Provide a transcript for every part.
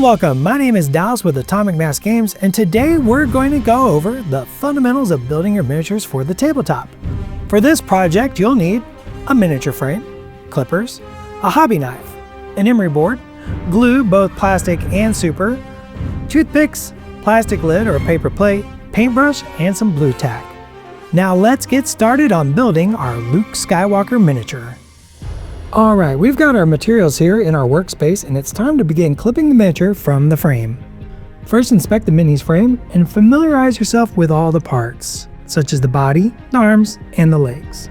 welcome. My name is Dallas with Atomic Mass Games, and today we're going to go over the fundamentals of building your miniatures for the tabletop. For this project, you'll need a miniature frame, clippers, a hobby knife, an emery board, glue, both plastic and super, toothpicks, plastic lid or a paper plate, paintbrush, and some blue tack. Now let's get started on building our Luke Skywalker miniature. Alright, we've got our materials here in our workspace, and it's time to begin clipping the miniature from the frame. First, inspect the mini's frame and familiarize yourself with all the parts, such as the body, the arms, and the legs.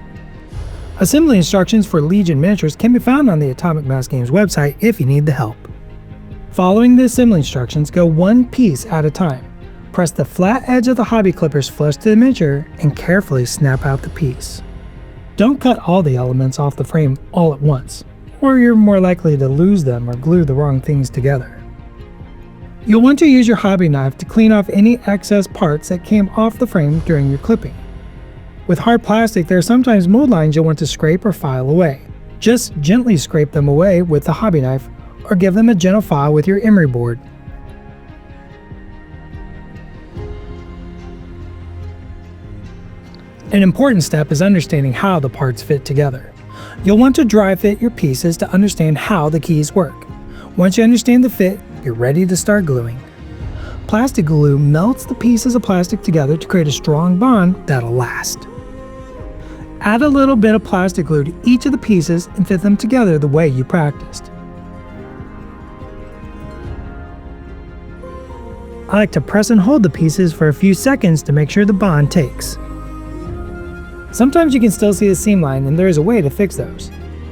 Assembly instructions for Legion miniatures can be found on the Atomic Mass Games website if you need the help. Following the assembly instructions, go one piece at a time. Press the flat edge of the hobby clippers flush to the miniature and carefully snap out the piece. Don't cut all the elements off the frame all at once, or you're more likely to lose them or glue the wrong things together. You'll want to use your hobby knife to clean off any excess parts that came off the frame during your clipping. With hard plastic, there are sometimes mold lines you'll want to scrape or file away. Just gently scrape them away with the hobby knife, or give them a gentle file with your emery board. An important step is understanding how the parts fit together. You'll want to dry fit your pieces to understand how the keys work. Once you understand the fit, you're ready to start gluing. Plastic glue melts the pieces of plastic together to create a strong bond that'll last. Add a little bit of plastic glue to each of the pieces and fit them together the way you practiced. I like to press and hold the pieces for a few seconds to make sure the bond takes. Sometimes you can still see the seam line, and there is a way to fix those.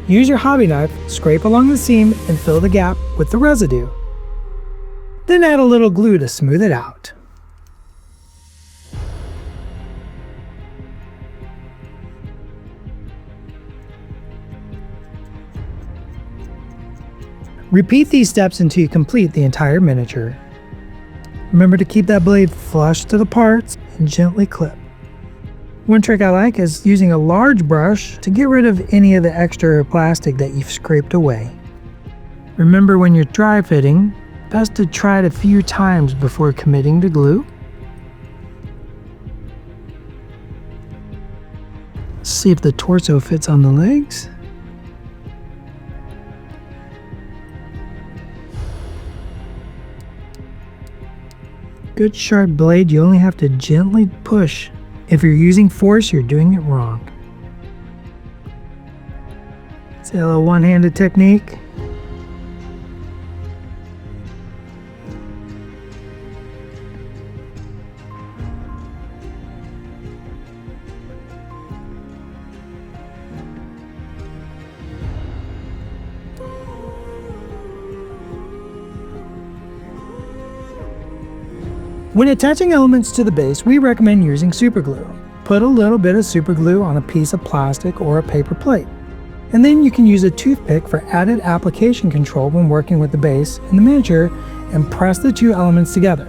Use your hobby knife, scrape along the seam, and fill the gap with the residue. Then add a little glue to smooth it out. Repeat these steps until you complete the entire miniature. Remember to keep that blade flush to the parts and gently clip. One trick I like is using a large brush to get rid of any of the extra plastic that you've scraped away. Remember, when you're dry fitting, best to try it a few times before committing to glue. See if the torso fits on the legs. Good sharp blade, you only have to gently push. If you're using force, you're doing it wrong. It's a little one-handed technique. When attaching elements to the base, we recommend using superglue. Put a little bit of superglue on a piece of plastic or a paper plate. And then you can use a toothpick for added application control when working with the base and the miniature, and press the two elements together.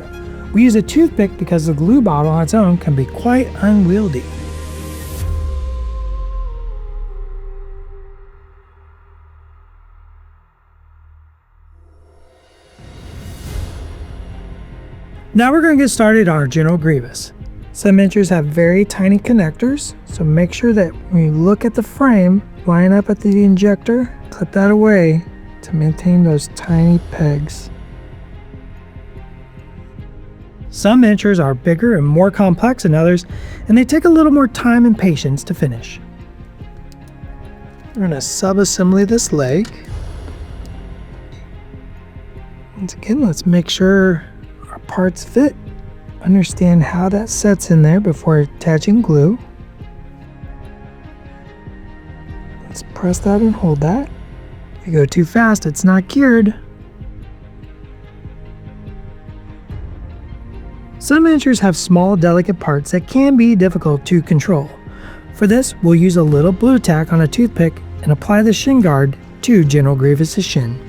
We use a toothpick because the glue bottle on its own can be quite unwieldy. Now we're going to get started on our General Grievous. Some miniatures have very tiny connectors, so make sure that when you look at the frame, line up at the injector, clip that away to maintain those tiny pegs. Some miniatures are bigger and more complex than others, and they take a little more time and patience to finish. We're going to sub-assembly this leg. Once again, let's make sure our parts fit. Understand how that sets in there before attaching glue. Let's press that and hold that. If you go too fast, it's not cured. Some miniatures have small, delicate parts that can be difficult to control. For this, we'll use a little blue tack on a toothpick and apply the shin guard to General Grievous's shin.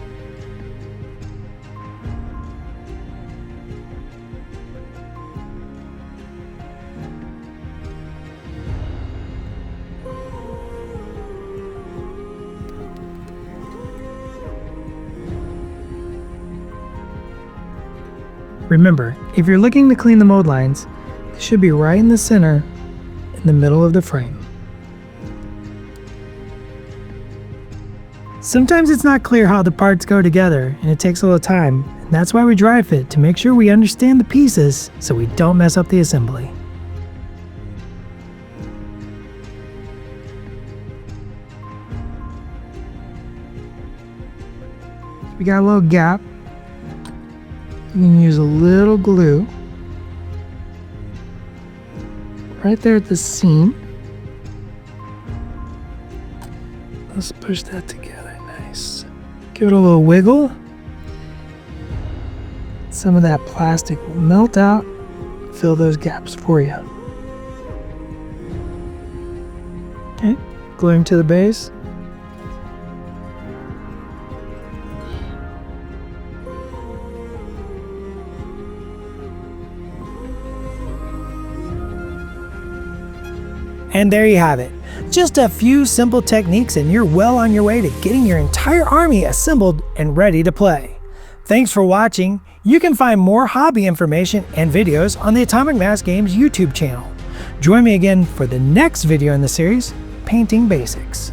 Remember, if you're looking to clean the mold lines, they should be right in the center, in the middle of the frame. Sometimes it's not clear how the parts go together, and it takes a little time, and that's why we dry fit, to make sure we understand the pieces so we don't mess up the assembly. We got a little gap. You can use a little glue right there at the seam. Let's push that together. Nice. Give it a little wiggle. Some of that plastic will melt out, fill those gaps for you. Okay, glue them to the base. And there you have it. Just a few simple techniques and you're well on your way to getting your entire army assembled and ready to play. Thanks for watching. You can find more hobby information and videos on the Atomic Mass Games YouTube channel. Join me again for the next video in the series, Painting Basics.